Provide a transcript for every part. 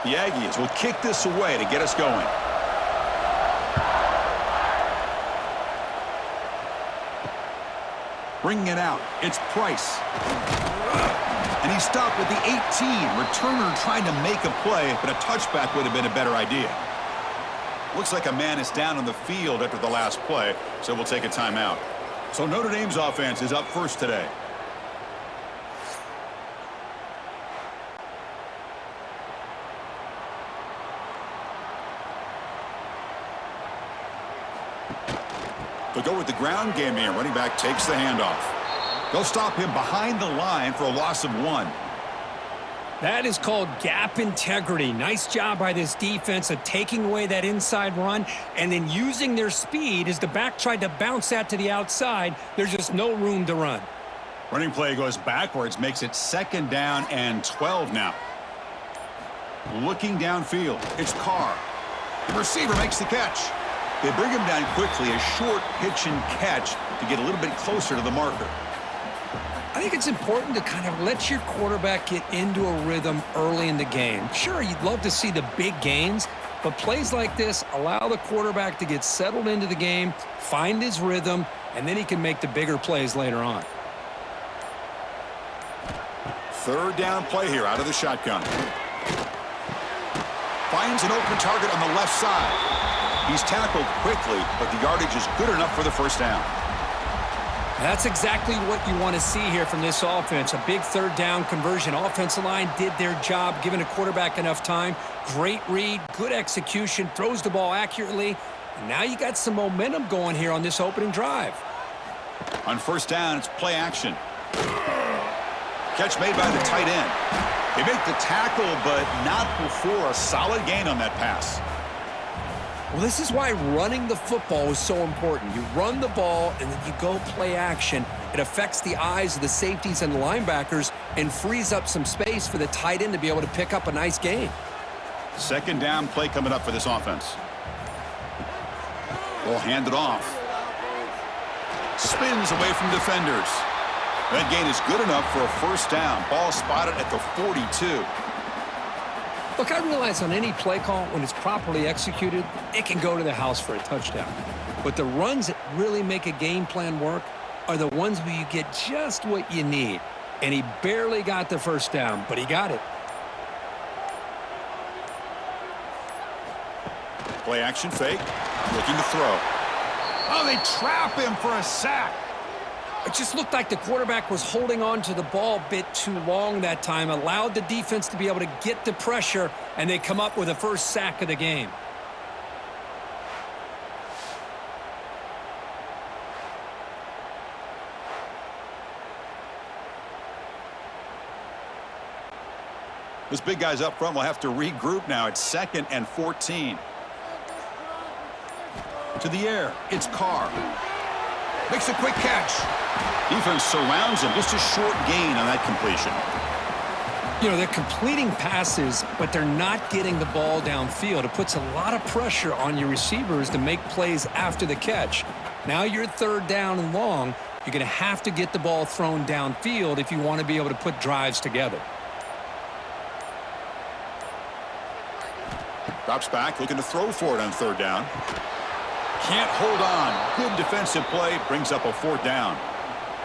The Aggies will kick this away to get us going. Bringing it out, it's Price. And he stopped with the 18. Returner trying to make a play, but a touchback would have been a better idea. Looks like a man is down on the field after the last play, so we'll take a timeout. So Notre Dame's offense is up first today. They'll go with the ground game here. Running back takes the handoff. They'll stop him behind the line for a loss of 1. That is called gap integrity. Nice job by this defense of taking away that inside run and then using their speed as the back tried to bounce that to the outside. There's just no room to run. Running play goes backwards, makes it 2nd down and 12 now. Looking downfield, it's Carr. The receiver makes the catch. They bring him down quickly, a short pitch and catch to get a little bit closer to the marker. I think it's important to kind of let your quarterback get into a rhythm early in the game. Sure, you'd love to see the big gains, but plays like this allow the quarterback to get settled into the game, find his rhythm, and then he can make the bigger plays later on. 3rd down play here out of the shotgun. Finds an open target on the left side. He's tackled quickly, but the yardage is good enough for the 1st down. That's exactly what you want to see here from this offense. A big 3rd down conversion. Offensive line did their job, giving a quarterback enough time. Great read, good execution, throws the ball accurately. And now you got some momentum going here on this opening drive. On 1st down, it's play action. Catch made by the tight end. They make the tackle, but not before a solid gain on that pass. Well, this is why running the football is so important. You run the ball, and then you go play action. It affects the eyes of the safeties and the linebackers and frees up some space for the tight end to be able to pick up a nice gain. 2nd down play coming up for this offense. We'll hand it off. Spins away from defenders. That gain is good enough for a 1st down. Ball spotted at the 42. Look, I realize on any play call, when it's properly executed, it can go to the house for a touchdown. But the runs that really make a game plan work are the ones where you get just what you need. And he barely got the 1st down, but he got it. Play action fake. Looking to throw. Oh, they trap him for a sack. It just looked like the quarterback was holding on to the ball a bit too long that time, allowed the defense to be able to get the pressure, and they come up with the 1st sack of the game. Those big guys up front will have to regroup now. It's 2nd and 14. To the air, it's Carr. Makes a quick catch. Defense surrounds him. Just a short gain on that completion. You know, they're completing passes, but they're not getting the ball downfield. It puts a lot of pressure on your receivers to make plays after the catch. Now you're 3rd down and long. You're going to have to get the ball thrown downfield if you want to be able to put drives together. Drops back, looking to throw for it on 3rd down. Can't hold on. Good defensive play. Brings up a 4th down.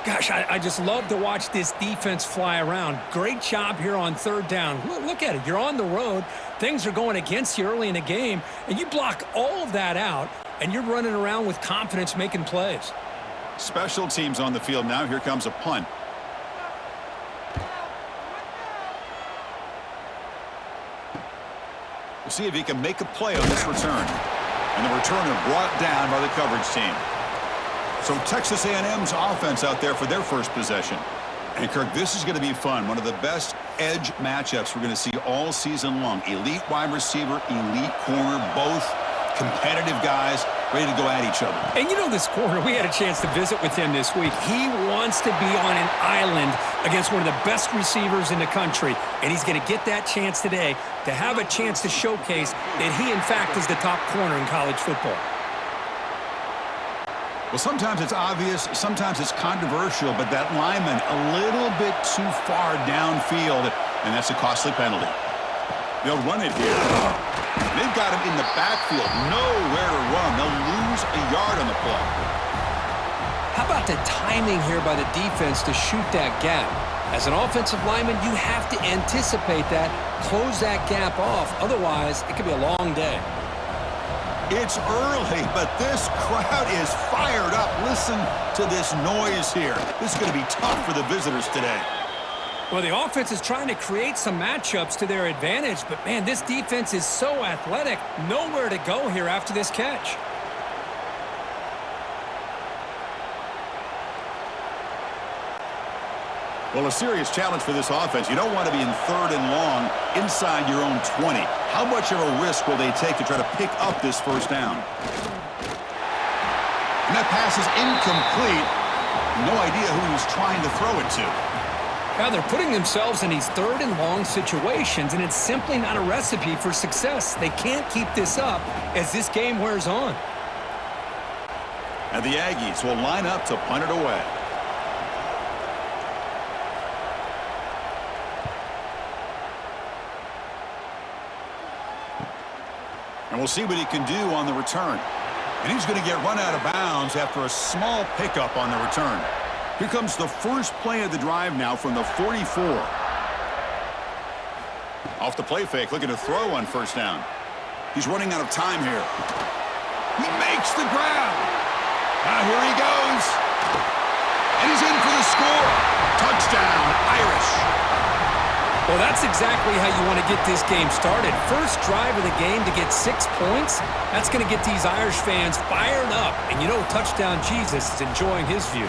Gosh, I just love to watch this defense fly around. Great job here on 3rd down. Look at it. You're on the road. Things are going against you early in the game, and you block all of that out, and you're running around with confidence making plays. Special teams on the field now. Here comes a punt. We'll see if he can make a play on this return. And the returner brought down by the coverage team. So Texas A&M's offense out there for their 1st possession. And, Kirk, this is going to be fun. One of the best edge matchups we're going to see all season long. Elite wide receiver, elite corner, both competitive guys ready to go at each other. And you know this corner, we had a chance to visit with him this week. He wants to be on an island against one of the best receivers in the country. And he's going to get that chance today to have a chance to showcase that he, in fact, is the top corner in college football. Well, sometimes it's obvious, sometimes it's controversial, but that lineman a little bit too far downfield, and that's a costly penalty. They'll run it here. They've got him in the backfield. Nowhere to run. They'll lose a yard on the play. How about the timing here by the defense to shoot that gap? As an offensive lineman, you have to anticipate that, close that gap off. Otherwise, it could be a long day. It's early, but this crowd is fired up. Listen to this noise here. This is going to be tough for the visitors today. Well, the offense is trying to create some matchups to their advantage, but, man, this defense is so athletic. Nowhere to go here after this catch. Well, a serious challenge for this offense. You don't want to be in 3rd and long inside your own 20. How much of a risk will they take to try to pick up this first down? And that pass is incomplete. No idea who he's trying to throw it to. Now they're putting themselves in these 3rd and long situations, and it's simply not a recipe for success. They can't keep this up as this game wears on. And the Aggies will line up to punt it away. And we'll see what he can do on the return. And he's going to get run out of bounds after a small pickup on the return. Here comes the first play of the drive now from the 44. Off the play fake, looking to throw on first down. He's running out of time here. He makes the grab. Now here he goes. And he's in for the score. Touchdown, Irish. Well, that's exactly how you want to get this game started. First drive of the game to get 6 points. That's going to get these Irish fans fired up. And you know Touchdown Jesus is enjoying his view.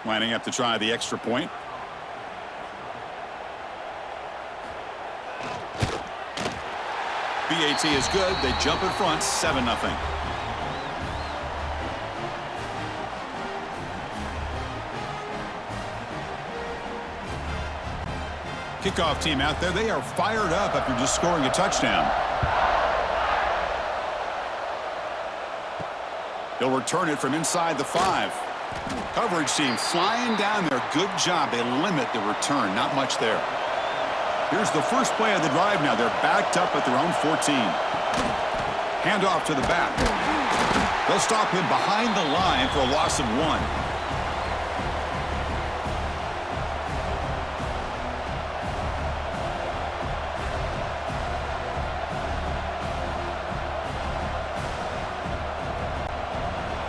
Lining up to try the extra point. BAT is good. They jump in front, 7-0. Kickoff team out there. They are fired up after just scoring a touchdown. They'll return it from inside the 5. Coverage team flying down there. Good job. They limit the return. Not much there. Here's the first play of the drive now. They're backed up at their own 14. Handoff to the back. They'll stop him behind the line for a loss of 1.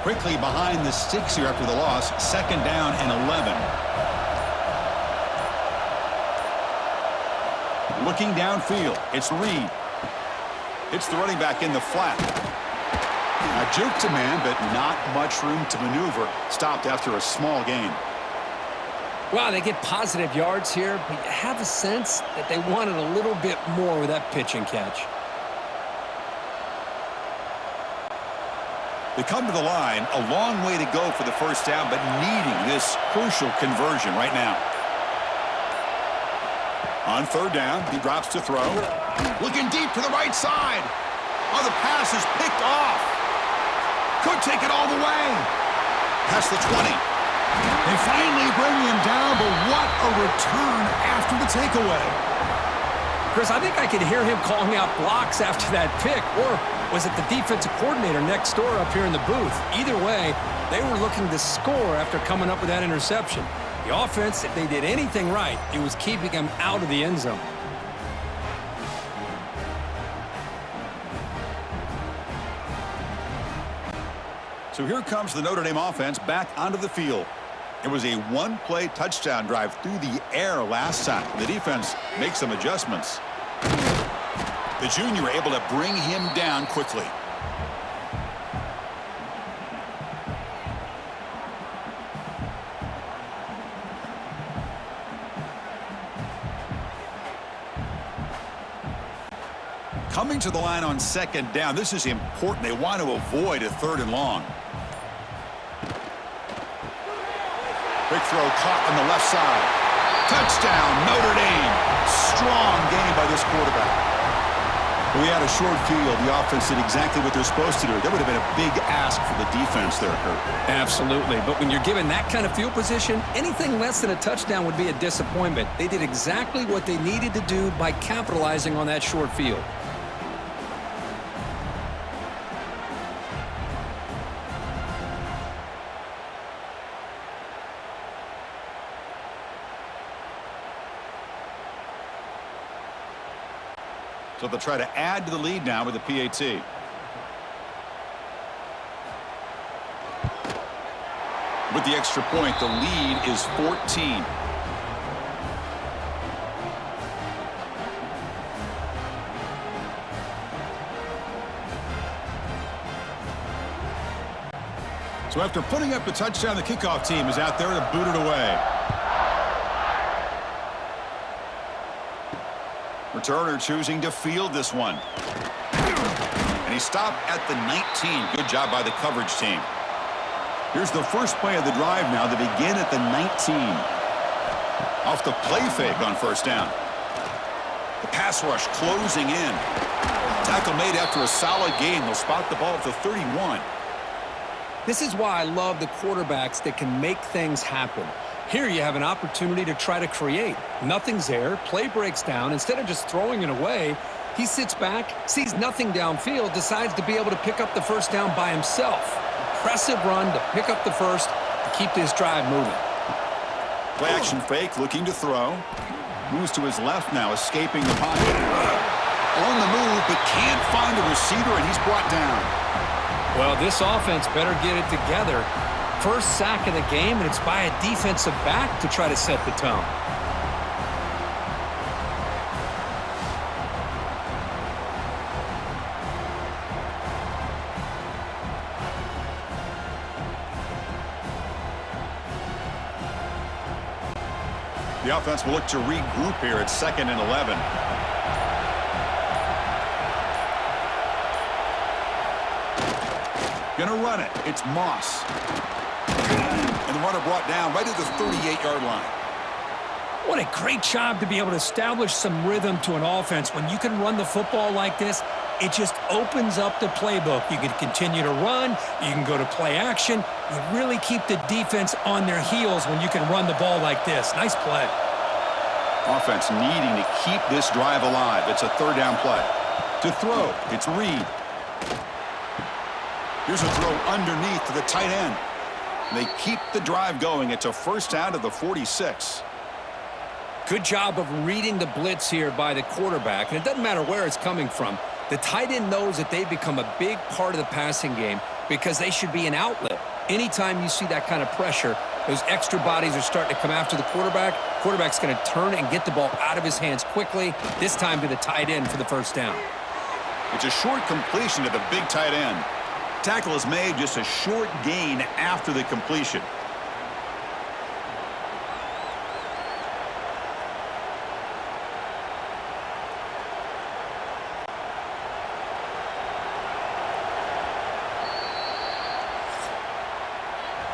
Quickly behind the sticks here after the loss. 2nd down and 11. Looking downfield. It's Reed. It's the running back in the flat. A juke to man, but not much room to maneuver. Stopped after a small gain. Wow, they get positive yards here, but you have a sense that they wanted a little bit more with that pitch and catch. They come to the line, a long way to go for the first down, but needing this crucial conversion right now. On 3rd down, he drops to throw. Looking deep to the right side. Oh, the pass is picked off. Could take it all the way. Past the 20. They finally bring him down, but what a return after the takeaway. Chris, I think I could hear him calling out blocks after that pick, or was it the defensive coordinator next door up here in the booth? Either way, they were looking to score after coming up with that interception. The offense, if they did anything right, it was keeping them out of the end zone. So here comes the Notre Dame offense back onto the field. It was a one-play touchdown drive through the air last time. The defense makes some adjustments. The junior able to bring him down quickly. coming to the line on second down. This is important. They want to avoid a 3rd and long. Quick throw caught on the left side. Touchdown, Notre Dame. Strong game by this quarterback. We had a short field. The offense did exactly what they're supposed to do. That would have been a big ask for the defense there, Kurt. Absolutely. But when you're given that kind of field position, anything less than a touchdown would be a disappointment. They did exactly what they needed to do by capitalizing on that short field. So they'll try to add to the lead now with the PAT. With the extra point, the lead is 14. So after putting up the touchdown, the kickoff team is out there to boot it away. Returner choosing to field this one. And he stopped at the 19. Good job by the coverage team. Here's the first play of the drive now. They begin at the 19. Off the play fake on first down. The pass rush closing in. Tackle made after a solid gain. They'll spot the ball at the 31. This is why I love the quarterbacks that can make things happen. Here you have an opportunity to try to create. Nothing's there. Play breaks down. Instead of just throwing it away, he sits back, sees nothing downfield, decides to be able to pick up the first down by himself. Impressive run to pick up the first to keep this drive moving. Play action fake, looking to throw. Moves to his left now, escaping the pocket. On the move, but can't find a receiver, and he's brought down. Well, this offense better get it together. First sack of the game, and it's by a defensive back to try to set the tone. The offense will look to regroup here at 2nd and 11. Gonna run it. It's Moss. And the runner brought down right at the 38-yard line. What a great job to be able to establish some rhythm to an offense. When you can run the football like this, it just opens up the playbook. You can continue to run. You can go to play action. You really keep the defense on their heels when you can run the ball like this. Nice play. Offense needing to keep this drive alive. It's a 3rd down play. To throw, it's Reed. Here's a throw underneath to the tight end. They keep the drive going. It's a first down to the 46. Good job of reading the blitz here by the quarterback. And it doesn't matter where it's coming from. The tight end knows that they've become a big part of the passing game because they should be an outlet. Anytime you see that kind of pressure, those extra bodies are starting to come after the quarterback. Quarterback's going to turn and get the ball out of his hands quickly, this time to the tight end for the first down. It's a short completion to the big tight end. Tackle is made, just a short gain after the completion.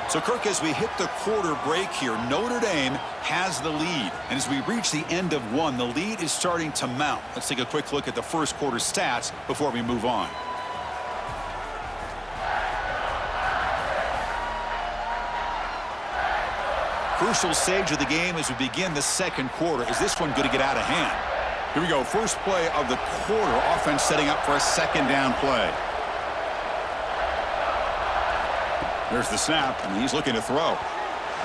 So, Kirk, as we hit the quarter break here, Notre Dame has the lead. And as we reach the end of one, the lead is starting to mount. Let's take a quick look at the first quarter stats before we move on. Crucial stage of the game as we begin the second quarter. Is this one going to get out of hand? Here we go. First play of the quarter. Offense setting up for a 2nd down play. There's the snap, and he's looking to throw.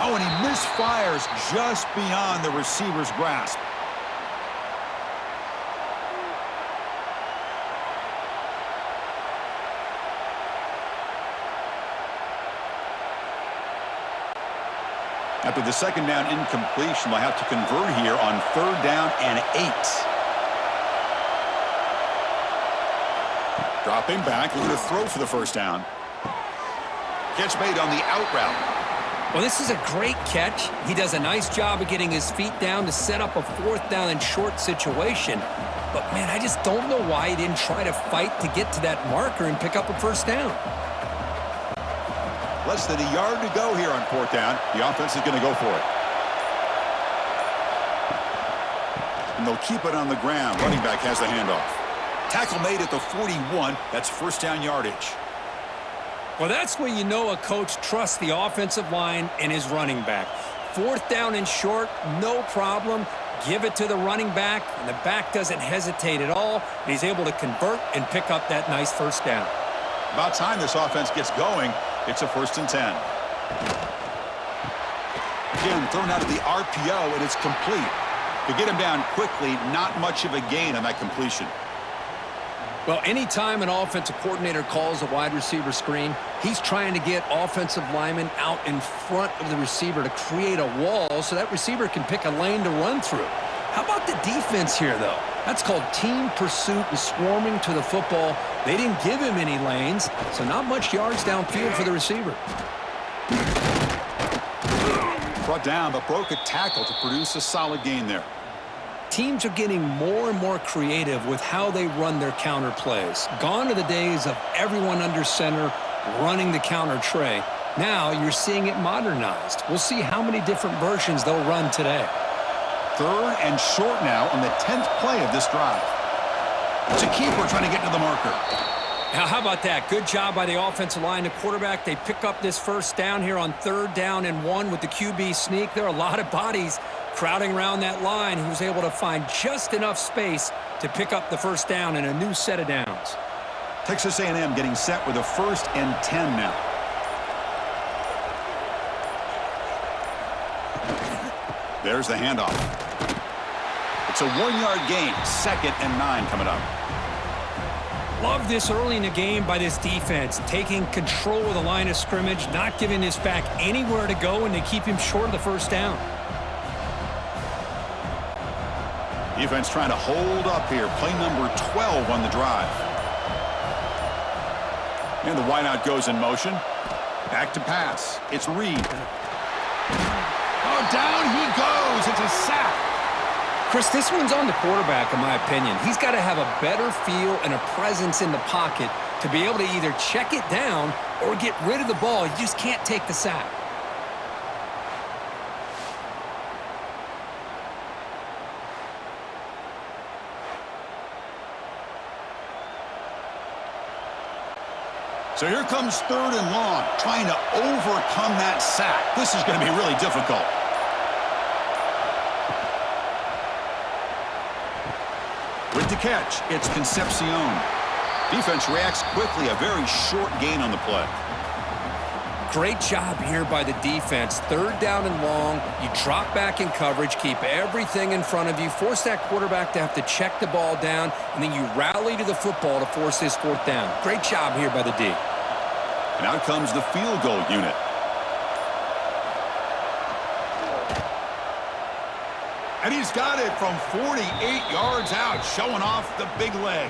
Oh, and he misfires just beyond the receiver's grasp. After the 2nd down incompletion, they'll have to convert here on 3rd down and 8. Dropping back, looking to throw for the first down. Catch made on the out route. Well, this is a great catch. He does a nice job of getting his feet down to set up a 4th down and short situation. But, man, I just don't know why he didn't try to fight to get to that marker and pick up a first down. Less than a yard to go here on fourth down. The offense is going to go for it. And they'll keep it on the ground. Running back has the handoff. Tackle made at the 41. That's first down yardage. Well, that's when you know a coach trusts the offensive line and his running back. Fourth down and short, no problem. Give it to the running back, and the back doesn't hesitate at all. He's able to convert and pick up that nice first down. About time this offense gets going. It's a 1st and 10. Again, thrown out of the RPO, and it's complete. To get him down quickly, not much of a gain on that completion. Well, anytime an offensive coordinator calls a wide receiver screen, he's trying to get offensive linemen out in front of the receiver to create a wall so that receiver can pick a lane to run through. How about the defense here, though? That's called team pursuit and swarming to the football. They didn't give him any lanes, so not much yards downfield for the receiver. Brought down, but broke a tackle to produce a solid gain there. Teams are getting more and more creative with how they run their counter plays. Gone are the days of everyone under center running the counter tray. Now you're seeing it modernized. We'll see how many different versions they'll run today. 3rd and short now on the 10th play of this drive. It's a keeper trying to get to the marker. Now, how about that? Good job by the offensive line. The quarterback, they pick up this first down here on 3rd down and 1 with the QB sneak. There are a lot of bodies crowding around that line. He was able to find just enough space to pick up the first down and a new set of downs. Texas A&M getting set with a 1st and 10 now. There's the handoff. It's a 1-yard gain. 2nd and 9 coming up. Love this early in the game by this defense, taking control of the line of scrimmage, not giving this back anywhere to go, and they keep him short of the first down. Defense trying to hold up here. Play number 12 on the drive. And the wideout goes in motion. Back to pass. It's Reed. Oh, down he goes. It's a sack. Chris, this one's on the quarterback, in my opinion. He's got to have a better feel and a presence in the pocket to be able to either check it down or get rid of the ball. You just can't take the sack. So here comes 3rd and long, trying to overcome that sack. This is going to be really difficult. With the catch, it's Concepcion. Defense reacts quickly, a very short gain on the play. Great job here by the defense. 3rd down and long. You drop back in coverage, keep everything in front of you, force that quarterback to have to check the ball down, and then you rally to the football to force this 4th down. Great job here by the D. And out comes the field goal unit. And he's got it from 48 yards out, showing off the big leg.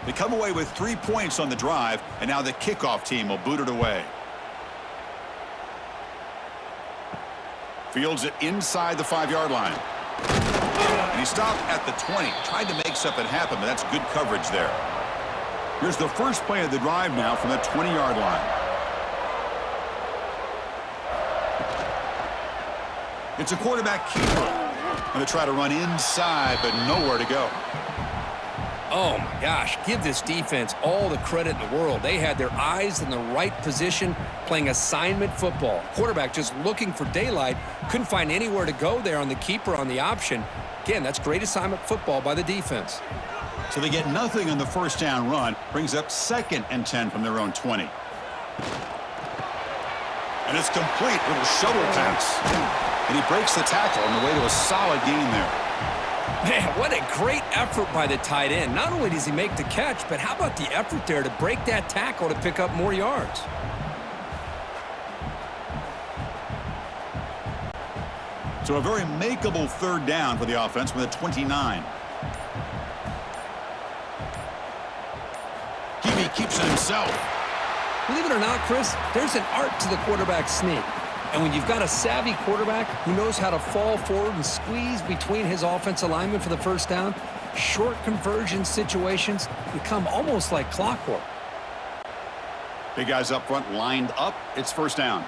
They come away with 3 points on the drive, and now the kickoff team will boot it away. Fields it inside the 5-yard line. And he stopped at the 20. Tried to make something happen, but that's good coverage there. Here's the first play of the drive now from the 20-yard line. It's a quarterback keeper. Going to try to run inside, but nowhere to go. Oh, my gosh. Give this defense all the credit in the world. They had their eyes in the right position, playing assignment football. Quarterback just looking for daylight. Couldn't find anywhere to go there on the keeper on the option. Again, that's great assignment football by the defense. So they get nothing on the first down run. Brings up 2nd and 10 from their own 20. And it's complete with a shovel pass. And he breaks the tackle on the way to a solid gain there. Man, what a great effort by the tight end. Not only does he make the catch, but how about the effort there to break that tackle to pick up more yards? So a very makeable third down for the offense with a 29. Hebe keeps it himself. Believe it or not, Chris, there's an art to the quarterback sneak. And when you've got a savvy quarterback who knows how to fall forward and squeeze between his offensive linemen for the first down, short conversion situations become almost like clockwork. Big guys up front lined up. It's first down.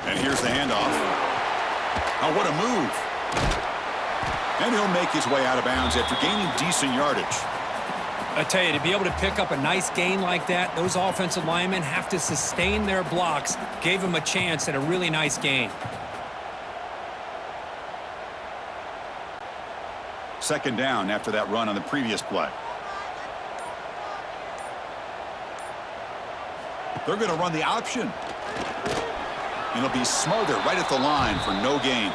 And here's the handoff. Oh, what a move. And he'll make his way out of bounds after gaining decent yardage. I tell you, to be able to pick up a nice gain like that, those offensive linemen have to sustain their blocks. Gave him a chance at a really nice gain. Second down after that run on the previous play. They're going to run the option. And it'll be Smother right at the line for no gain.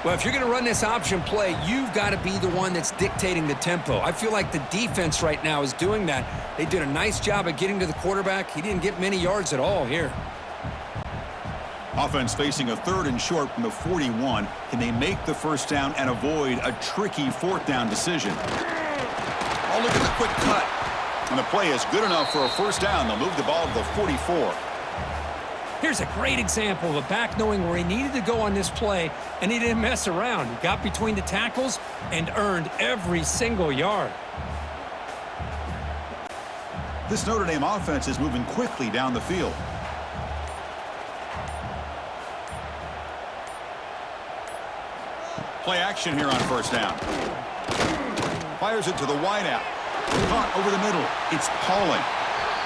Well, if you're going to run this option play, you've got to be the one that's dictating the tempo. I feel like the defense right now is doing that. They did a nice job of getting to the quarterback. He didn't get many yards at all here. Offense facing a third and short from the 41. Can they make the first down and avoid a tricky fourth down decision? Oh, look at the quick cut. And the play is good enough for a first down. They'll move the ball to the 44. Here's a great example of a back knowing where he needed to go on this play, and he didn't mess around. He got between the tackles and earned every single yard. This Notre Dame offense is moving quickly down the field. Play action here on first down. Fires it to the wideout. Caught over the middle. It's Pauling.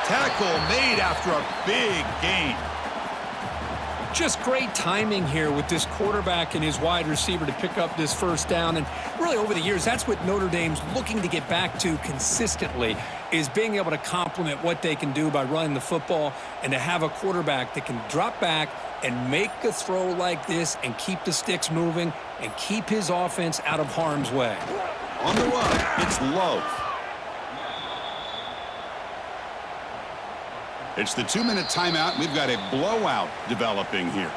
Tackle made after a big gain. Just great timing here with this quarterback and his wide receiver to pick up this first down. And really over the years, that's what Notre Dame's looking to get back to consistently, is being able to complement what they can do by running the football and to have a quarterback that can drop back and make a throw like this and keep the sticks moving and keep his offense out of harm's way. On the run, it's Love. It's the 2-minute timeout. We've got a blowout developing here.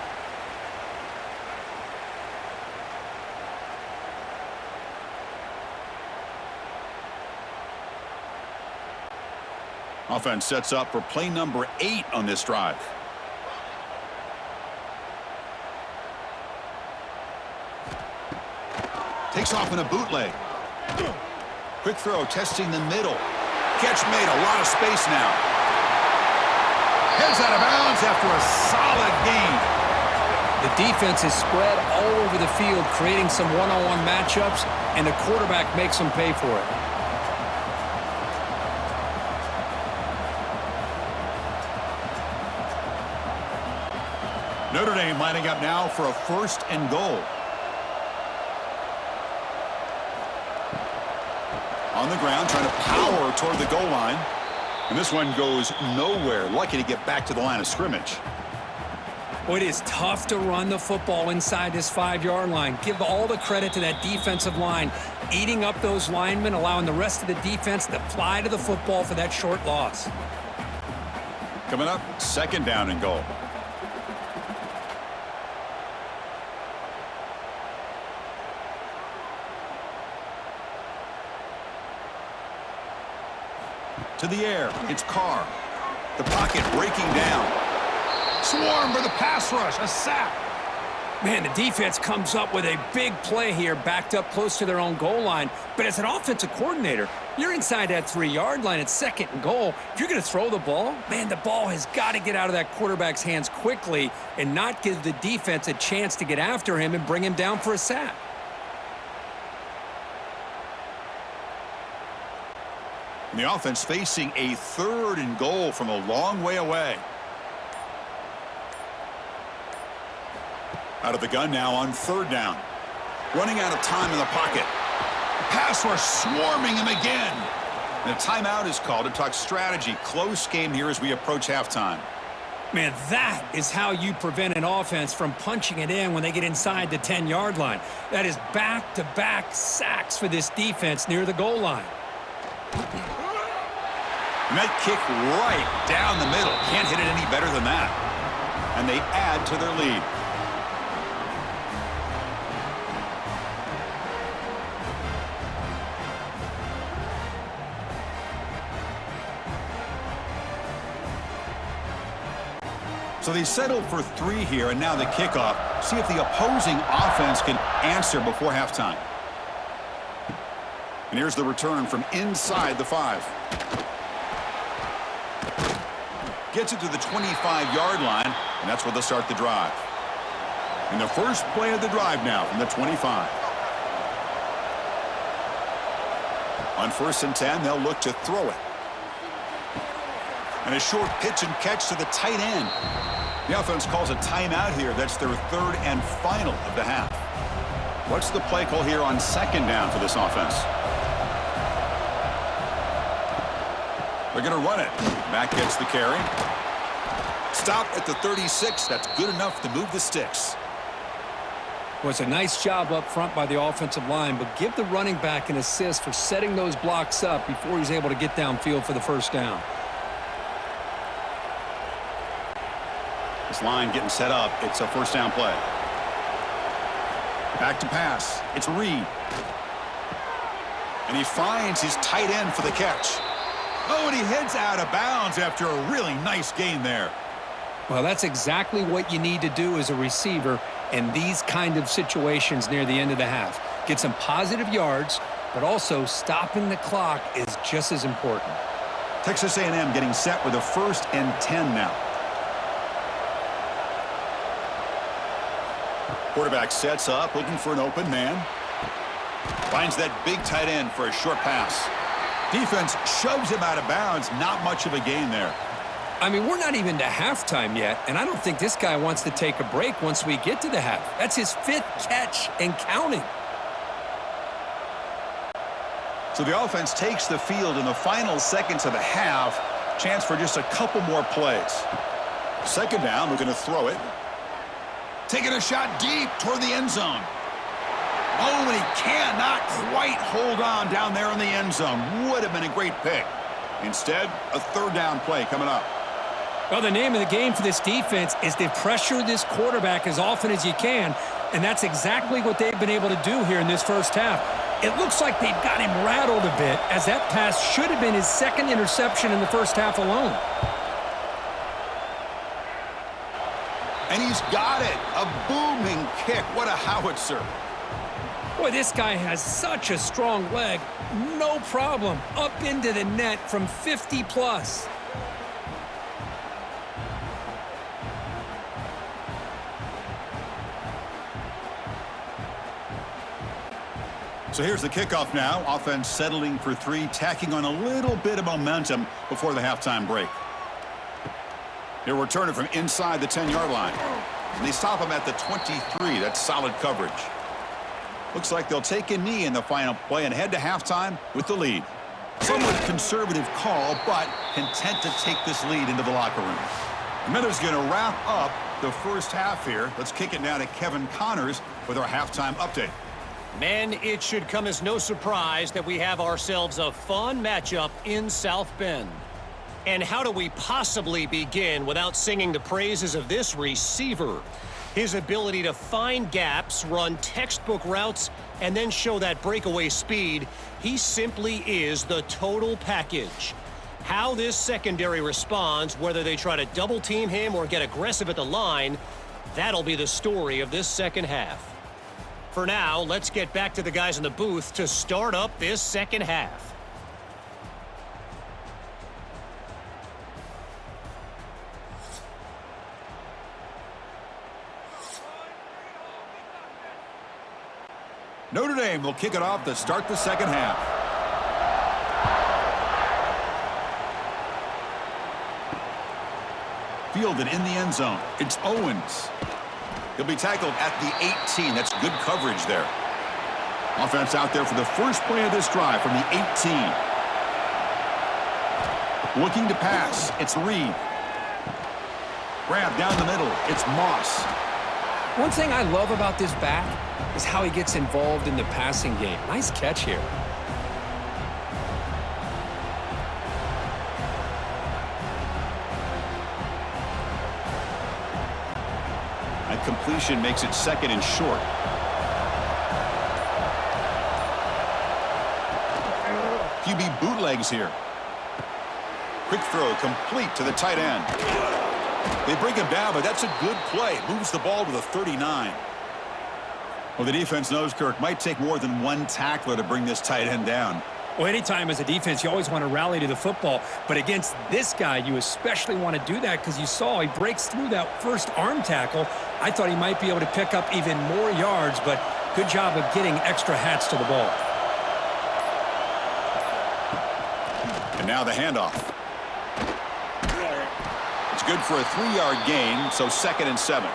Offense sets up for play number 8 on this drive. Takes off in a bootleg. Quick throw, testing the middle. Catch made, a lot of space now. Heads out of bounds after a solid gain. The defense is spread all over the field, creating some one-on-one matchups, and the quarterback makes them pay for it. Notre Dame lining up now for a first and goal. On the ground, trying to power toward the goal line. And this one goes nowhere. Lucky to get back to the line of scrimmage. Well, it is tough to run the football inside this 5-yard line. Give all the credit to that defensive line, eating up those linemen, allowing the rest of the defense to fly to the football for that short loss. Coming up, second down and goal. To the air, it's Carr. The pocket breaking down. Swarm for the pass rush, a sack. Man, the defense comes up with a big play here, backed up close to their own goal line. But as an offensive coordinator, you're inside that 3-yard line at second and goal. If you're going to throw the ball, man, the ball has got to get out of that quarterback's hands quickly and not give the defense a chance to get after him and bring him down for a sack. And the offense facing a third and goal from a long way away. Out of the gun now on third down. Running out of time in the pocket. Pass rush swarming him again. And a timeout is called to talk strategy. Close game here as we approach halftime. Man, that is how you prevent an offense from punching it in when they get inside the 10-yard line. That is back-to-back sacks for this defense near the goal line. And that kick right down the middle. Can't hit it any better than that. And they add to their lead. So they settled for 3 here, and now the kickoff. See if the opposing offense can answer before halftime. And here's the return from inside the 5. Gets it to the 25-yard line, and that's where they'll start the drive. And the first play of the drive now from the 25. On 1st and 10, they'll look to throw it. And a short pitch and catch to the tight end. The offense calls a timeout here. That's their 3rd and final of the half. What's the play call here on 2nd down for this offense? They're going to run it. Mack gets the carry. Stop at the 36. That's good enough to move the sticks. Well, it's a nice job up front by the offensive line, but give the running back an assist for setting those blocks up before he's able to get downfield for the first down. This line getting set up. It's a first down play. Back to pass. It's Reed. And he finds his tight end for the catch. Oh, and he heads out of bounds after a really nice gain there. Well, that's exactly what you need to do as a receiver in these kind of situations near the end of the half. Get some positive yards, but also stopping the clock is just as important. Texas A&M getting set with a 1st and 10 now. Quarterback sets up, looking for an open man. Finds that big tight end for a short pass. Defense shoves him out of bounds. Not much of a gain there. I mean, we're not even to halftime yet, and I don't think this guy wants to take a break once we get to the half. That's his 5th catch and counting. So the offense takes the field in the final seconds of the half. Chance for just a couple more plays. 2nd down, looking to throw it. Taking a shot deep toward the end zone. Oh, and he cannot quite hold on down there in the end zone. Would have been a great pick. Instead, a 3rd down play coming up. Well, the name of the game for this defense is to pressure this quarterback as often as you can, and that's exactly what they've been able to do here in this first half. It looks like they've got him rattled a bit, as that pass should have been his 2nd interception in the first half alone. And he's got it. A booming kick. What a howitzer. Boy, this guy has such a strong leg. No problem. Up into the net from 50 plus. So here's the kickoff now. Offense settling for 3, tacking on a little bit of momentum before the halftime break. They'll return it from inside the 10-yard line. And they stop him at the 23. That's solid coverage. Looks like they'll take a knee in the final play and head to halftime with the lead. Somewhat conservative call, but content to take this lead into the locker room. Miller's going to wrap up the first half here. Let's kick it now to Kevin Connors with our halftime update. Men, it should come as no surprise that we have ourselves a fun matchup in South Bend. And how do we possibly begin without singing the praises of this receiver? His ability to find gaps, run textbook routes, and then show that breakaway speed. He simply is the total package. How this secondary responds, whether they try to double team him or get aggressive at the line, that'll be the story of this second half. For now, let's get back to the guys in the booth to start up this second half. Notre Dame will kick it off to start the second half. Fielded in the end zone. It's Owens. He'll be tackled at the 18. That's good coverage there. Offense out there for the first play of this drive from the 18. Looking to pass. It's Reed. Grab down the middle. It's Moss. One thing I love about this back is how he gets involved in the passing game. Nice catch here. completion makes it 2nd and short. QB bootlegs here. Quick throw complete to the tight end. They bring him down, but that's a good play. Moves the ball to the 39. Well, the defense knows, Kirk, might take more than one tackler to bring this tight end down. Well, anytime as a defense, you always want to rally to the football. But against this guy, you especially want to do that because you saw he breaks through that first arm tackle. I thought he might be able to pick up even more yards, but good job of getting extra hats to the ball. And now the handoff. It's good for a 3-yard gain, so 2nd and 7.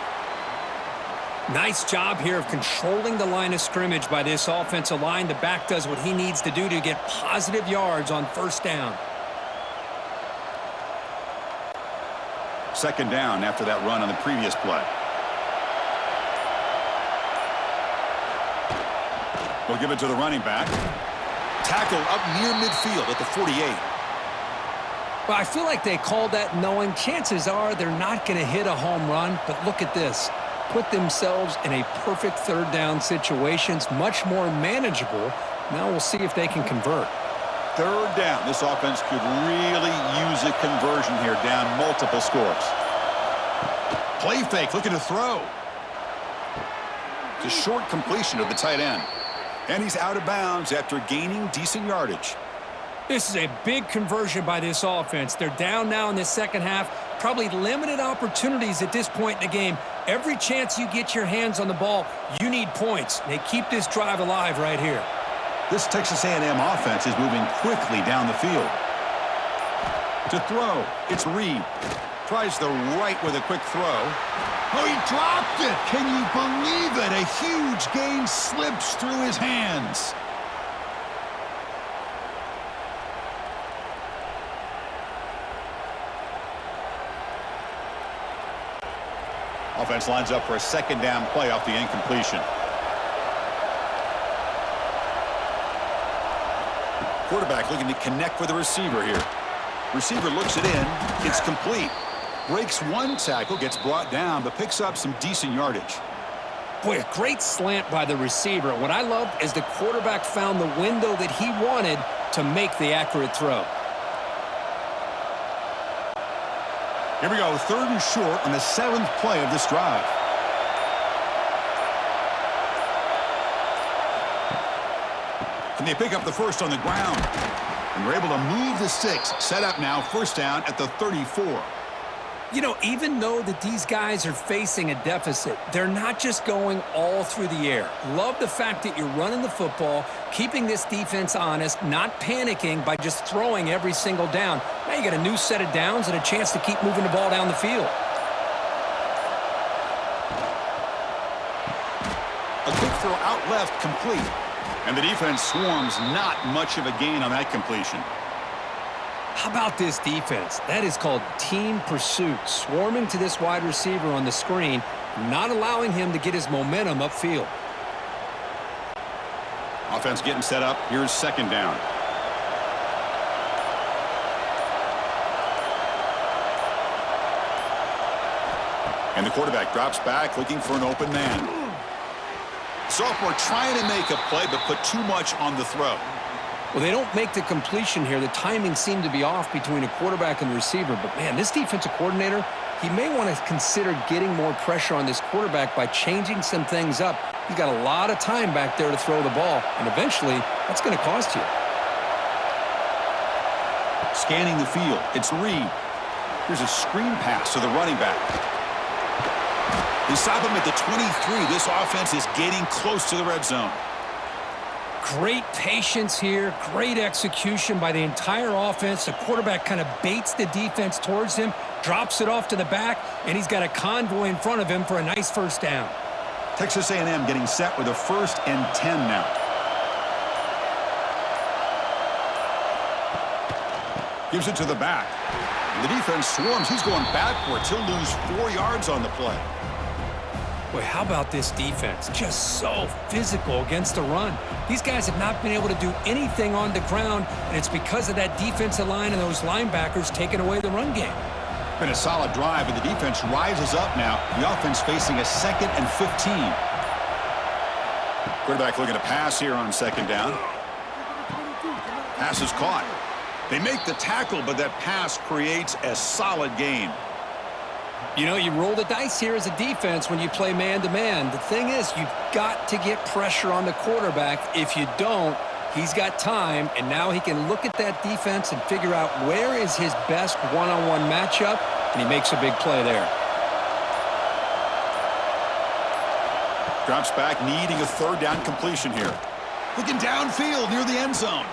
Nice job here of controlling the line of scrimmage by this offensive line. The back does what he needs to do to get positive yards on first down. 2nd down after that run on the previous play. We'll give it to the running back. Tackled up near midfield at the 48. Well, I feel like they called that knowing chances are they're not going to hit a home run, but look at this. Put themselves in a perfect 3rd down situations, much more manageable. Now we'll see if they can convert. 3rd down. This offense could really use a conversion here, down multiple scores. Play fake, looking to throw. It's a short completion to the tight end. And he's out of bounds after gaining decent yardage. This is a big conversion by this offense. They're down now in the second half. Probably limited opportunities at this point in the game. Every chance you get your hands on the ball, you need points. They keep this drive alive right here. This Texas A&M offense is moving quickly down the field. To throw, it's Reed. Tries the right with a quick throw. Oh, he dropped it! Can you believe it? A huge gain slips through his hands. Offense lines up for a 2nd down play off the incompletion. Quarterback looking to connect with the receiver here. Receiver looks it in. It's complete. Breaks one tackle, gets brought down, but picks up some decent yardage. Boy, a great slant by the receiver. What I loved is the quarterback found the window that he wanted to make the accurate throw. Here we go, 3rd and short on the 7th play of this drive. And they pick up the first on the ground. And they're able to move the 6. Set up now, 1st down at the 34. You know, even though that these guys are facing a deficit, they're not just going all through the air. Love the fact that you're running the football, keeping this defense honest, not panicking by just throwing every single down. Now you got a new set of downs and a chance to keep moving the ball down the field. A quick throw out left, complete. And the defense swarms, not much of a gain on that completion. How about this defense? That is called team pursuit. Swarming to this wide receiver on the screen, not allowing him to get his momentum upfield. Offense getting set up. Here's 2nd down. And the quarterback drops back, looking for an open man. Sophomore trying to make a play, but put too much on the throw. Well, they don't make the completion here. The timing seemed to be off between a quarterback and the receiver. But, man, this defensive coordinator, he may want to consider getting more pressure on this quarterback by changing some things up. He's got a lot of time back there to throw the ball, and eventually that's going to cost you. Scanning the field, it's Reed. Here's a screen pass to the running back. They stop him at the 23. This offense is getting close to the red zone. Great patience here, great execution by the entire offense. The quarterback kind of baits the defense towards him, drops it off to the back, and he's got a convoy in front of him for a nice 1st down. Texas A&M getting set with a 1st and 10 now. Gives it to the back. And the defense swarms. He's going backwards. He'll lose 4 yards on the play. Boy, how about this defense? Just so physical against the run. These guys have not been able to do anything on the ground, and it's because of that defensive line and those linebackers taking away the run game. Been a solid drive, and the defense rises up now. The offense facing a 2nd and 15. Quarterback looking to pass here on 2nd down. Pass is caught. They make the tackle, but that pass creates a solid gain. You know, you roll the dice here as a defense when you play man-to-man. The thing is, you've got to get pressure on the quarterback. If you don't, he's got time, and now he can look at that defense and figure out where is his best one-on-one matchup, and he makes a big play there. Drops back, needing a 3rd down completion here. Looking downfield near the end zone.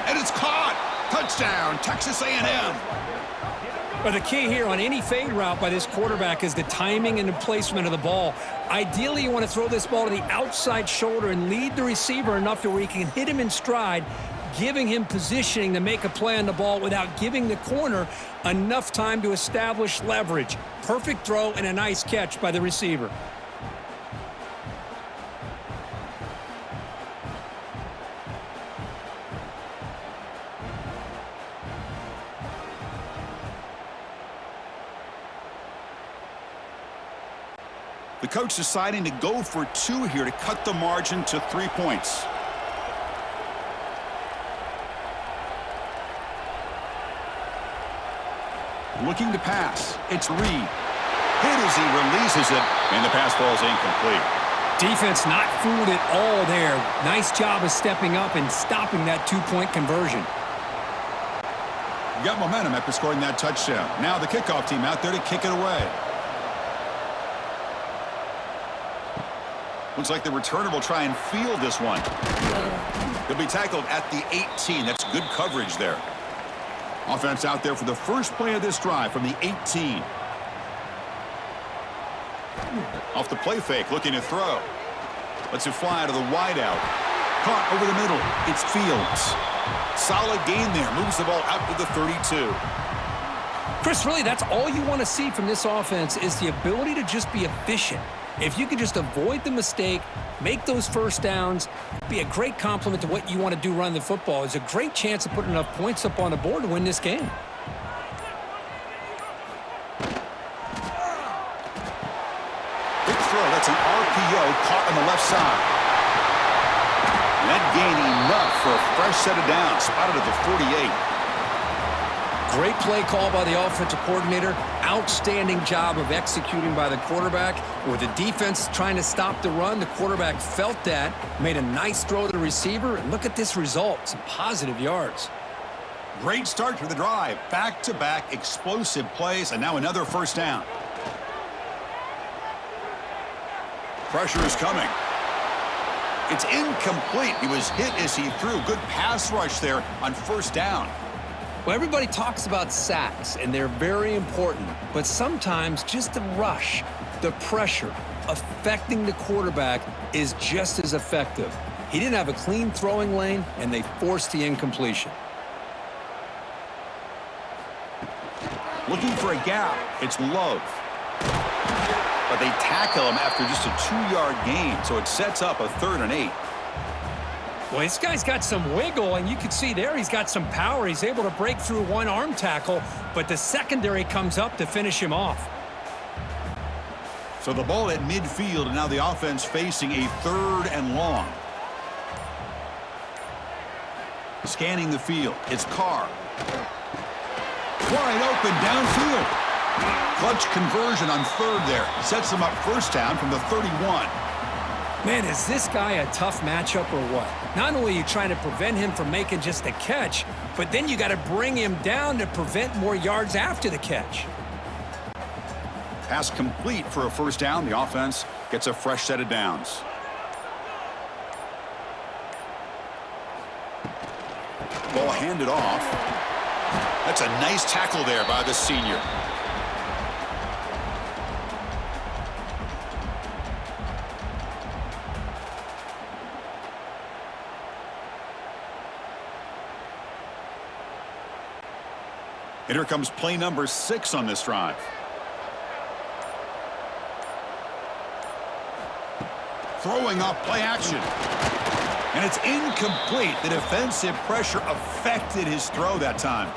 And it's caught. Touchdown, Texas A&M. But the key here on any fade route by this quarterback is the timing and the placement of the ball. Ideally, you want to throw this ball to the outside shoulder and lead the receiver enough to where he can hit him in stride, giving him positioning to make a play on the ball without giving the corner enough time to establish leverage. Perfect throw and a nice catch by the receiver. The coach deciding to go for 2 here to cut the margin to 3 points. Looking to pass. It's Reed. Hit as he releases it, and the pass falls incomplete. Defense not fooled at all there. Nice job of stepping up and stopping that 2-point conversion. You got momentum after scoring that touchdown. Now the kickoff team out there to kick it away. Looks like the returner will try and field this one. He'll be tackled at the 18. That's good coverage there. Offense out there for the first play of this drive from the 18. Off the play fake, looking to throw. Lets it fly to the wideout. Caught over the middle. It's Fields. Solid gain there. Moves the ball out to the 32. Chris, really, that's all you want to see from this offense is the ability to just be efficient. If you can just avoid the mistake, make those first downs, be a great compliment to what you want to do running the football. It's a great chance of putting enough points up on the board to win this game. Big throw. That's an RPO caught on the left side. And that gain enough for a fresh set of downs. Spotted at the 48. Great play call by the offensive coordinator. Outstanding job of executing by the quarterback. With the defense trying to stop the run, the quarterback felt that, made a nice throw to the receiver, and look at this result, some positive yards. Great start to the drive. Back-to-back explosive plays, and now another first down. Pressure is coming. It's incomplete. He was hit as he threw. Good pass rush there on first down. Well, everybody talks about sacks, and they're very important. But sometimes just the rush, the pressure, affecting the quarterback is just as effective. He didn't have a clean throwing lane, and they forced the incompletion. Looking for a gap. It's Love. But they tackle him after just a 2-yard gain, so it sets up a 3rd and 8. Well, this guy's got some wiggle, and you can see there he's got some power. He's able to break through one arm tackle, but the secondary comes up to finish him off. So the ball at midfield, and now the offense facing a 3rd and long. Scanning the field. It's Carr. Wide open downfield. Clutch conversion on 3rd there. Sets him up first down from the 31. Man, is this guy a tough matchup or what? Not only are you trying to prevent him from making just a catch, but then you got to bring him down to prevent more yards after the catch. Pass complete for a first down. The offense gets a fresh set of downs. Ball handed off. That's a nice tackle there by the senior. And here comes play number 6 on this drive. Throwing off play action. And it's incomplete. The defensive pressure affected his throw that time.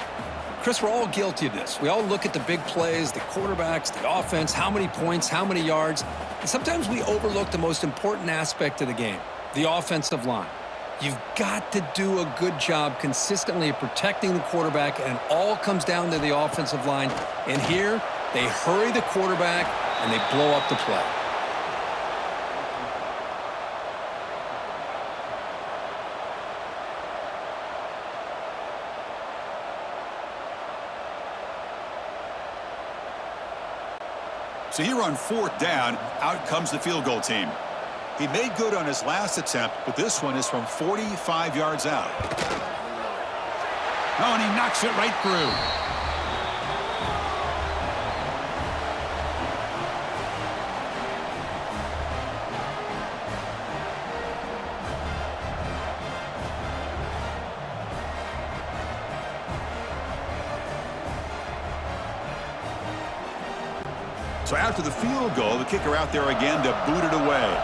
Chris, we're all guilty of this. We all look at the big plays, the quarterbacks, the offense, how many points, how many yards. And sometimes we overlook the most important aspect of the game, the offensive line. You've got to do a good job consistently of protecting the quarterback, and it all comes down to the offensive line. And here, they hurry the quarterback, and they blow up the play. So here on 4th down, out comes the field goal team. He made good on his last attempt, but this one is from 45 yards out. Oh, and he knocks it right through. So after the field goal, the kicker out there again to boot it away.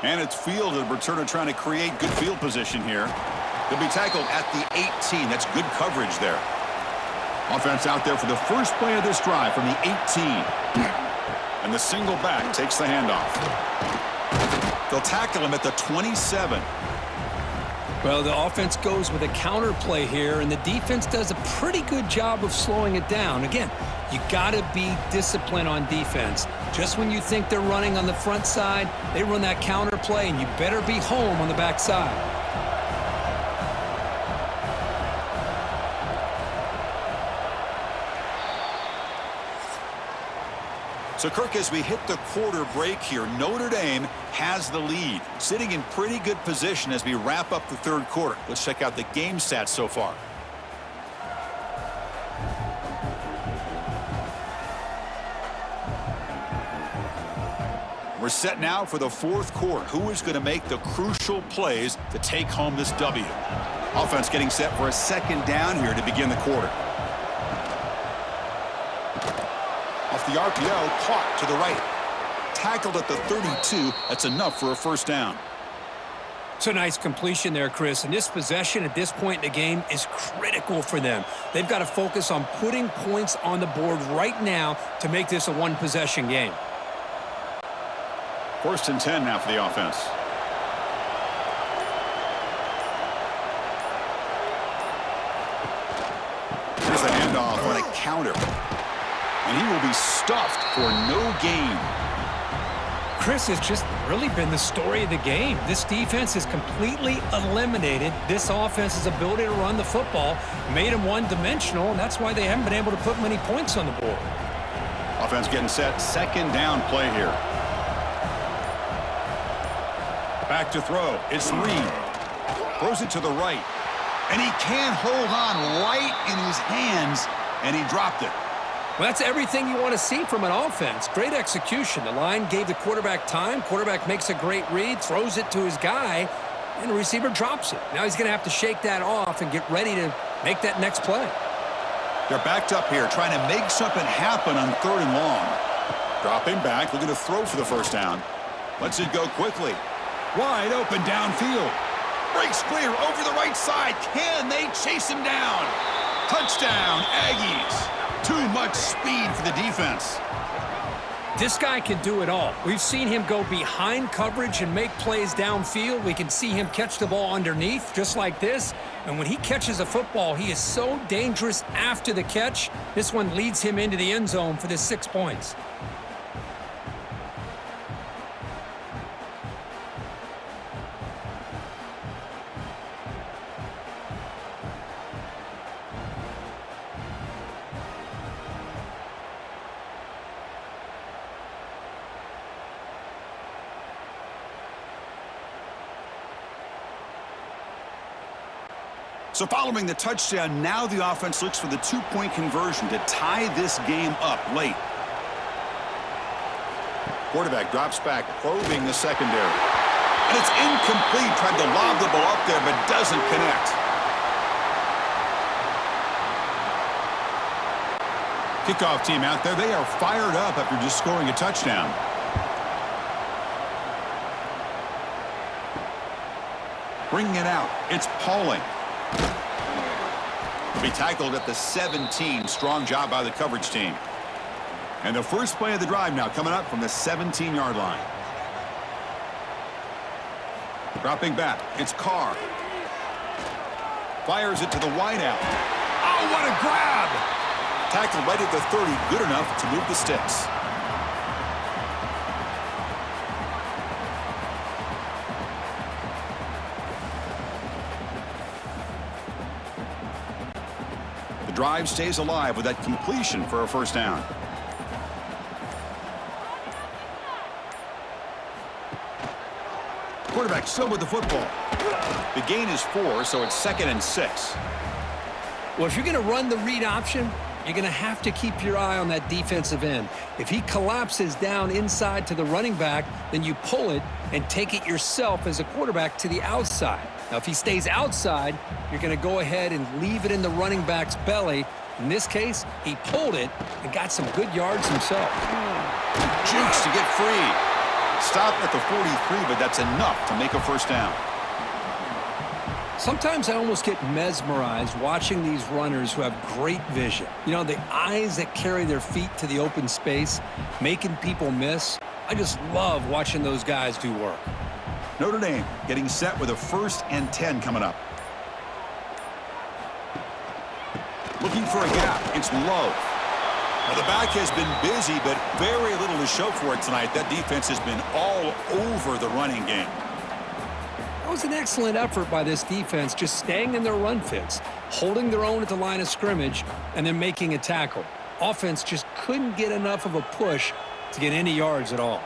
And it's fielded. Returner trying to create good field position here. He'll be tackled at the 18. That's good coverage there. Offense out there for the first play of this drive from the 18. And the single back takes the handoff. They'll tackle him at the 27. Well, the offense goes with a counter play here, and the defense does a pretty good job of slowing it down. Again, you got to be disciplined on defense. Just when you think they're running on the front side, they run that counter play, and you better be home on the back side. So, Kirk, as we hit the quarter break here, Notre Dame has the lead, sitting in pretty good position as we wrap up the third quarter. Let's check out the game stats so far. We're set now for the fourth quarter. Who is going to make the crucial plays to take home this W? Offense getting set for a second down here to begin the quarter. Off the RPO, caught to the right. Tackled at the 32. That's enough for a first down. It's a nice completion there, Chris. And this possession at this point in the game is critical for them. They've got to focus on putting points on the board right now to make this a one-possession game. 1st and 10 now for the offense. Here's the handoff on a counter. And he will be stuffed for no gain. Chris, has just really been the story of the game. This defense has completely eliminated this offense's ability to run the football, made them one-dimensional, and that's why they haven't been able to put many points on the board. Offense getting set. Second down play here. Back to throw. It's Reed. Throws it to the right. And he can't hold on right in his hands, and he dropped it. Well, that's everything you want to see from an offense. Great execution. The line gave the quarterback time. Quarterback makes a great read, throws it to his guy, and the receiver drops it. Now he's going to have to shake that off and get ready to make that next play. They're backed up here, trying to make something happen on 3rd and long. Dropping back, looking to throw for the first down. Lets it go quickly. Wide open downfield. Breaks clear over the right side. Can they chase him down? Touchdown, Aggies. Too much speed for the defense. This guy can do it all. We've seen him go behind coverage and make plays downfield. We can see him catch the ball underneath, just like this. And when he catches a football, he is so dangerous after the catch. This one leads him into the end zone for the 6 points. So following the touchdown, now the offense looks for the 2-point conversion to tie this game up late. Quarterback drops back, probing the secondary. And it's incomplete. Tried to lob the ball up there, but doesn't connect. Kickoff team out there. They are fired up after just scoring a touchdown. Bringing it out. It's Pauling. Be tackled at the 17. Strong job by the coverage team. And the first play of the drive now coming up from the 17-yard line. Dropping back. It's Carr. Fires it to the wideout. Oh, what a grab! Tackled right at the 30. Good enough to move the sticks. The drive stays alive with that completion for a first down. Quarterback still with the football. The gain is 4, so it's 2nd and 6. Well, if you're going to run the read option, you're going to have to keep your eye on that defensive end. If he collapses down inside to the running back, then you pull it and take it yourself as a quarterback to the outside. Now, if he stays outside, you're going to go ahead and leave it in the running back's belly. In this case, he pulled it and got some good yards himself. Jukes to get free. Stopped at the 43, but that's enough to make a first down. Sometimes I almost get mesmerized watching these runners who have great vision. You know, the eyes that carry their feet to the open space, making people miss. I just love watching those guys do work. Notre Dame getting set with a 1st and 10 coming up. Looking for a gap. It's Love. Now, the back has been busy, but very little to show for it tonight. That defense has been all over the running game. That was an excellent effort by this defense, just staying in their run fits, holding their own at the line of scrimmage, and then making a tackle. Offense just couldn't get enough of a push to get any yards at all.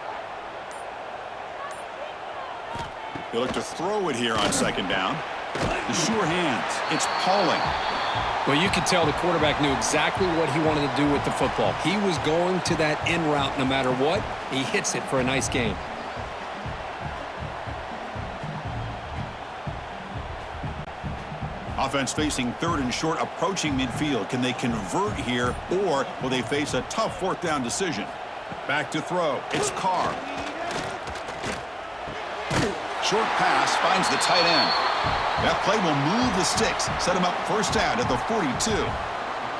They look to throw it here on 2nd down. The sure hands. It's Pauling. Well, you could tell the quarterback knew exactly what he wanted to do with the football. He was going to that in route no matter what. He hits it for a nice gain. Offense facing 3rd and short, approaching midfield. Can they convert here, or will they face a tough 4th down decision? Back to throw. It's Carr. Short pass finds the tight end. That play will move the sticks, set him up first down at the 42.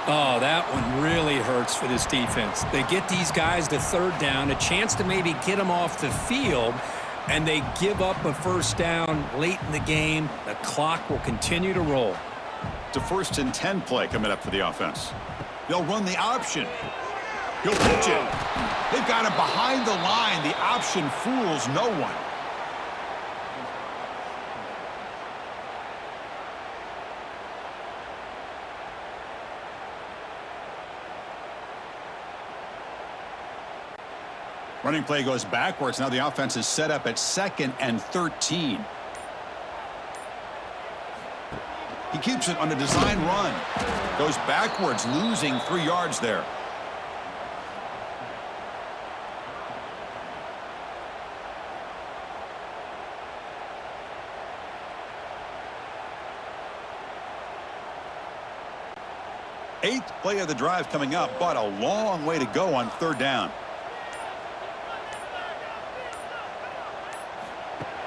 Oh, that one really hurts for this defense. They get these guys to 3rd down, a chance to maybe get them off the field, and they give up a first down late in the game. The clock will continue to roll. It's a 1st and 10 play coming up for the offense. They'll run the option. He'll pitch it. They've got him behind the line. The option fools no one. Running play goes backwards. Now the offense is set up at 2nd and 13. He keeps it on a design run. Goes backwards, losing 3 yards there. Eighth play of the drive coming up, but a long way to go on 3rd down.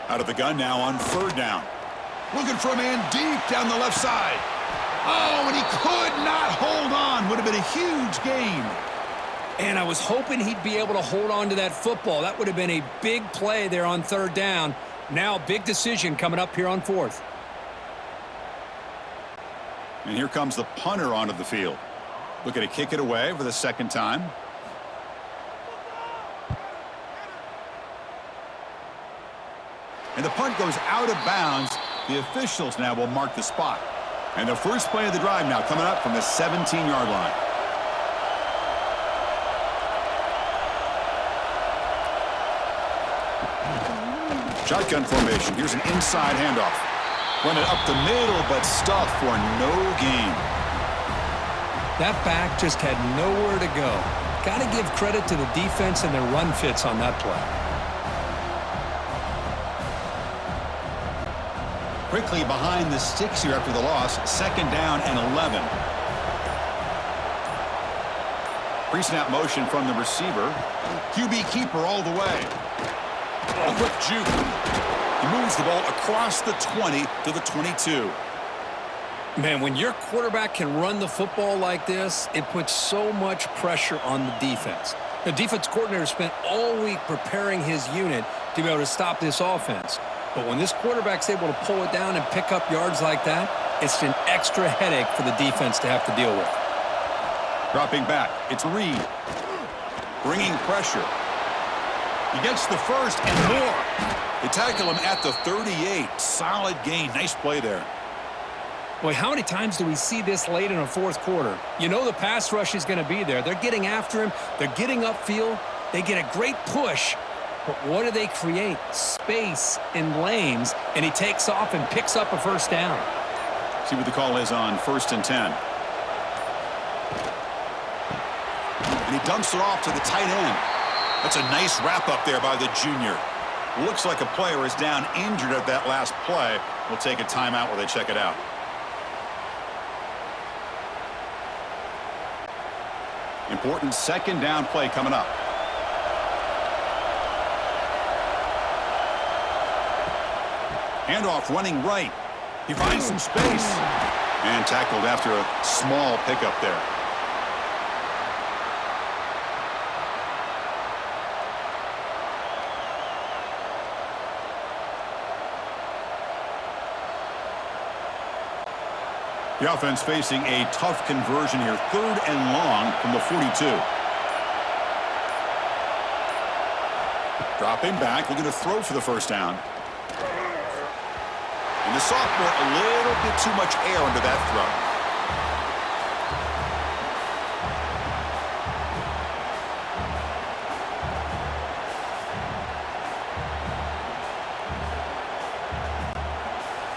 Out of the gun now on 3rd down. Looking for a man deep down the left side. Oh, and he could not hold on. Would have been a huge gain. And I was hoping he'd be able to hold on to that football. That would have been a big play there on 3rd down. Now, big decision coming up here on 4th. And here comes the punter onto the field. Looking to kick it away for the 2nd time. And the punt goes out of bounds. The officials now will mark the spot. And the first play of the drive now coming up from the 17-yard line. Shotgun formation. Here's an inside handoff. Run it up the middle, but stuffed for no gain. That back just had nowhere to go. Got to give credit to the defense and their run fits on that play. Quickly behind the sticks here after the loss. 2nd down and 11. Pre-snap motion from the receiver. QB keeper all the way. A quick juke. He moves the ball across the 20 to the 22. Man, when your quarterback can run the football like this, it puts so much pressure on the defense. The defense coordinator spent all week preparing his unit to be able to stop this offense. But when this quarterback's able to pull it down and pick up yards like that, it's an extra headache for the defense to have to deal with. Dropping back, it's Reed. Bringing pressure. He gets the first and more. They tackle him at the 38. Solid gain. Nice play there. Boy, how many times do we see this late in a fourth quarter? You know the pass rush is going to be there. They're getting after him. They're getting upfield. They get a great push. But what do they create? Space in lanes. And he takes off and picks up a first down. See what the call is on 1st and 10. And he dumps it off to the tight end. That's a nice wrap up there by the junior. Looks like a player is down injured at that last play. We'll take a timeout while they check it out. Important second down play coming up. Handoff running right. He finds some space. And tackled after a small pickup there. The offense facing a tough conversion here. 3rd and long from the 42. Dropping back, looking to throw for the first down. And the sophomore, a little bit too much air under that throw.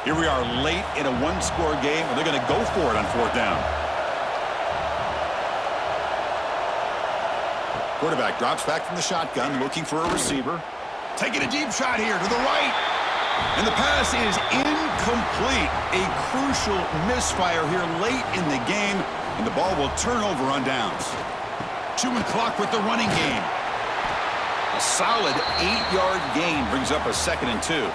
Here we are late in a one-score game, and they're going to go for it on 4th down. Quarterback drops back from the shotgun, looking for a receiver. Taking a deep shot here to the right. And the pass is incomplete. A crucial misfire here late in the game, and the ball will turn over on downs. Chewing clock with the running game. A solid 8-yard gain brings up a 2nd and 2.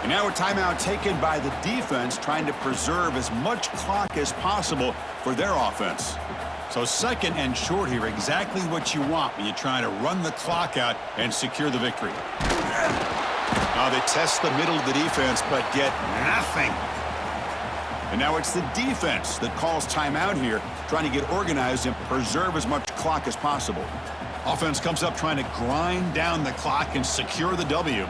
And now a timeout taken by the defense, trying to preserve as much clock as possible for their offense. So 2nd and short here, exactly what you want when you're trying to run the clock out and secure the victory. Now they test the middle of the defense, but get nothing. And now it's the defense that calls timeout here, trying to get organized and preserve as much clock as possible. Offense comes up trying to grind down the clock and secure the W.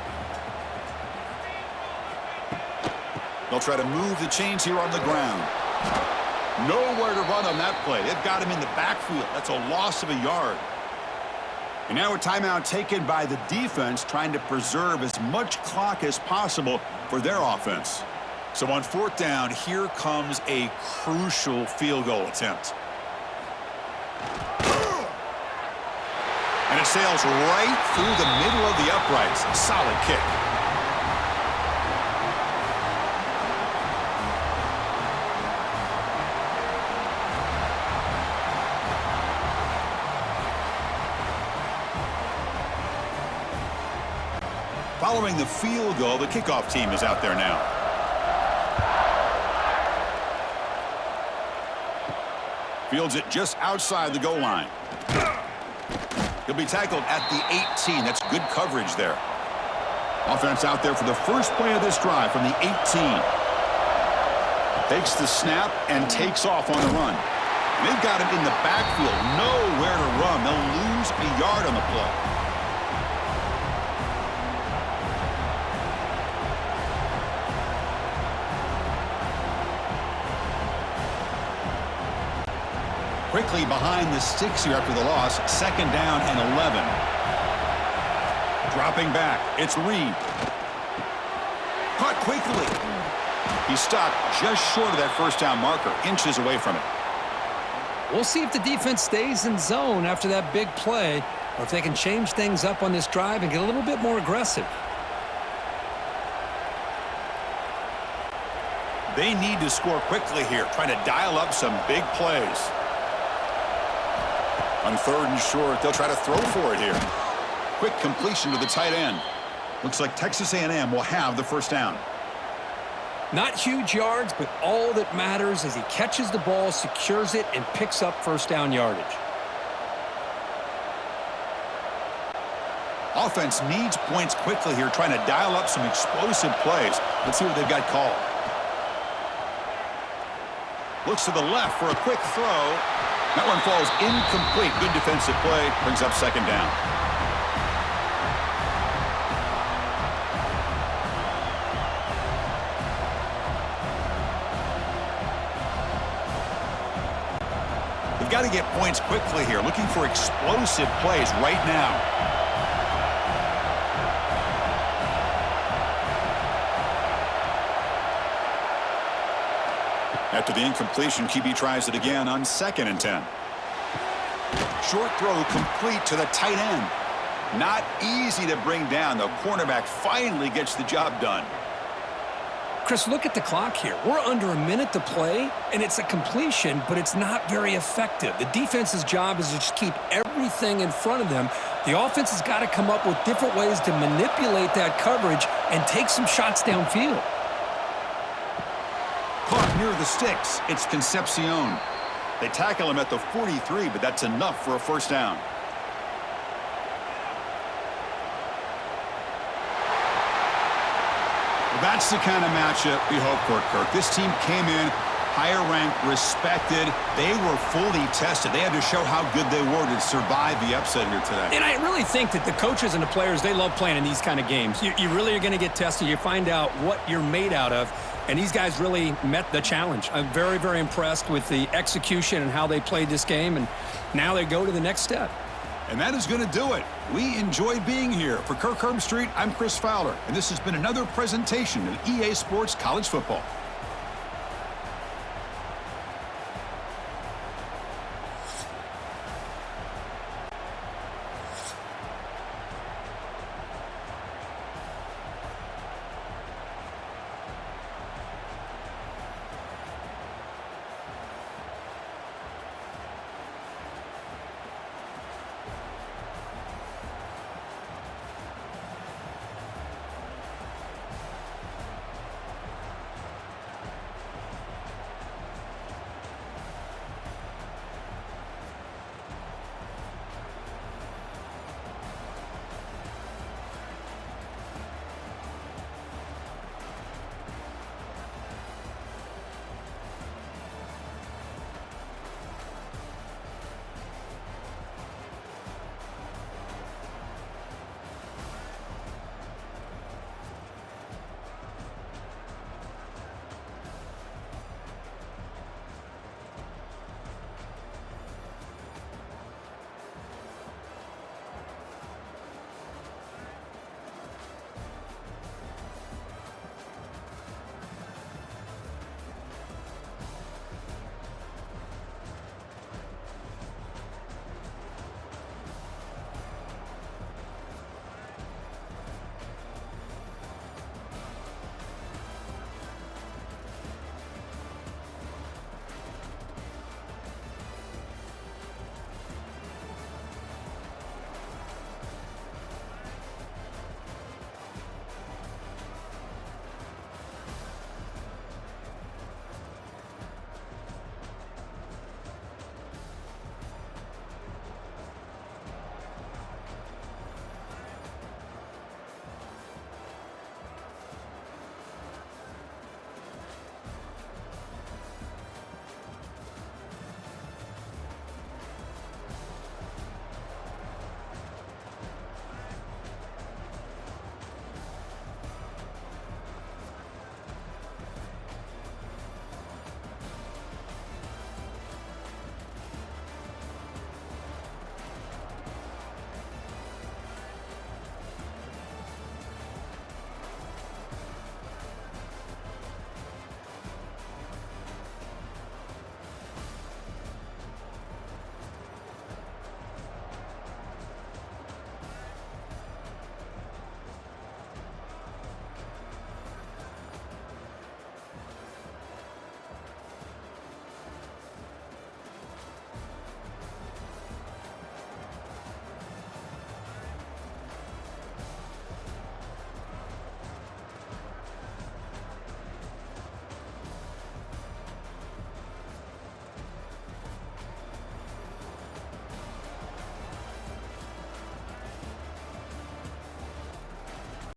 They'll try to move the chains here on the ground. Nowhere to run on that play. They've got him in the backfield. That's a loss of a yard. And now a timeout taken by the defense, trying to preserve as much clock as possible for their offense. So on 4th down, here comes a crucial field goal attempt. And it sails right through the middle of the uprights. Solid kick. Following the field goal, the kickoff team is out there now. Fields it just outside the goal line. He'll be tackled at the 18. That's good coverage there. Offense out there for the first play of this drive from the 18. Takes the snap and takes off on the run. And they've got him in the backfield. Nowhere to run. They'll lose a yard on the play. Quickly behind the sticks here after the loss. 2nd down and 11. Dropping back. It's Reed. Caught quickly. He stopped just short of that first down marker. Inches away from it. We'll see if the defense stays in zone after that big play, or if they can change things up on this drive and get a little bit more aggressive. They need to score quickly here, trying to dial up some big plays. On 3rd and short, they'll try to throw for it here. Quick completion to the tight end. Looks like Texas A&M will have the first down. Not huge yards, but all that matters is he catches the ball, secures it, and picks up first down yardage. Offense needs points quickly here, trying to dial up some explosive plays. Let's see what they've got called. Looks to the left for a quick throw. That one falls incomplete. Good defensive play. Brings up second down. They've got to get points quickly here. Looking for explosive plays right now. After the incompletion, QB tries it again on 2nd and 10. Short throw complete to the tight end. Not easy to bring down. The cornerback finally gets the job done. Chris, look at the clock here. We're under a minute to play, and it's a completion, but it's not very effective. The defense's job is to just keep everything in front of them. The offense has got to come up with different ways to manipulate that coverage and take some shots downfield. Caught near the sticks. It's Concepcion. They tackle him at the 43, but that's enough for a first down. Well, that's the kind of matchup we hope for, Kirk. This team came in higher ranked, respected. They were fully tested. They had to show how good they were to survive the upset here today. And I really think that the coaches and the players, they love playing in these kind of games. You really are going to get tested. You find out what you're made out of. And these guys really met the challenge. I'm very, very impressed with the execution and how they played this game. And now they go to the next step. And that is going to do it. We enjoyed being here. For Kirk Herbstreit, I'm Chris Fowler. And this has been another presentation of EA Sports College Football.